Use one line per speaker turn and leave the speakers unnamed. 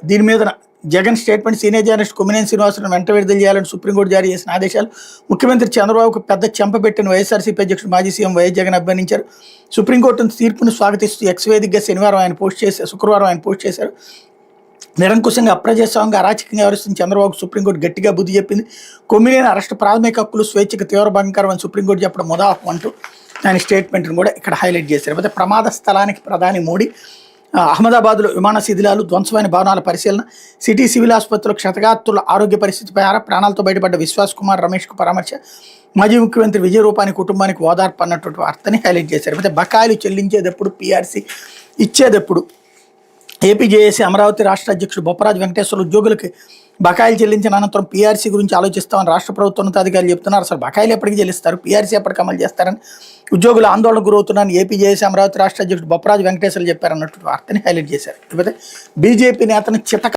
దీని మీద Jagan statement senior journalist Kommineni Srinivasarao వెంట విడుదల చేయాలని సుప్రీంకోర్టు జారీ చేసిన ఆదేశాలు. ముఖ్యమంత్రి చంద్రబాబుకు పెద్ద చెంపబెట్టిన వైఎస్ఆర్సీపీ అధ్యక్షుడు మాజీ సీఎం వైఎస్ జగన్ అభివర్ణించారు. సుప్రీంకోర్టు తీర్పును స్వాగతిస్తూ ఎక్స్ వేదికగా శుక్రవారం ఆయన పోస్ట్ చేశారు. నిరంకుశంగా అప్రజాస్వామ్యంగా అరాచకంగా వ్యవహరిస్తున్న చంద్రబాబుకు సుప్రీంకోర్టు గట్టిగా బుద్ధి చెప్పింది. కొమ్మినేని అరెస్టు ప్రాథమిక హక్కులు స్వేచ్ఛకు తీవ్ర భంగకరం అని సుప్రీంకోర్టు చెప్పడం ముదాహం అంటూ ఆయన స్టేట్మెంట్ను కూడా ఇక్కడ హైలైట్ చేశారు. అయితే ప్రమాద స్థలానికి ప్రధాని మోడీ, అహ్మదాబాద్లో విమాన శిథిలాలు, ధ్వంసమైన భవనాల పరిశీలన, సిటీ సివిల్ ఆసుపత్రిలో క్షతగాత్రుల ఆరోగ్య పరిస్థితిపై ప్రాణాలతో బయటపడ్డ విశ్వాస్ కుమార్ రమేష్కు పరామర్శ, మాజీ ముఖ్యమంత్రి విజయ రూపాని కుటుంబానికి ఓదార్పు అన్నటువంటి వార్తని హైలైట్ చేశారు. అయితే బకాయిలు చెల్లించేటప్పుడు, పీఆర్సీ ఇచ్చేటప్పుడు ఏపీ జేఏసీ అమరావతి రాష్ట్ర అధ్యక్షుడు బొప్పరాజు వెంకటేశ్వర ఉద్యోగులకి బకాయిలు చెల్లించిన అనంతరం పీఆర్సీ గురించి ఆలోచిస్తామని రాష్ట్ర ప్రభుత్వ ఉన్నతాధికారులు చెప్తున్నారు. అసలు బకాయిలు ఎప్పటికీ చెల్లిస్తారు, పీఆర్సీ ఎప్పటికి అమలు చేస్తారని ఉద్యోగులు ఆందోళనకు గురవుతున్నారని ఏపీ జేఏసీ అమరావతి రాష్ట్ర అధ్యక్షుడు బొప్పరాజు వెంకటేశ్వర చెప్పారన్నటువంటి వార్తని హైలైట్ చేశారు. లేకపోతే బీజేపీ నేతను చితక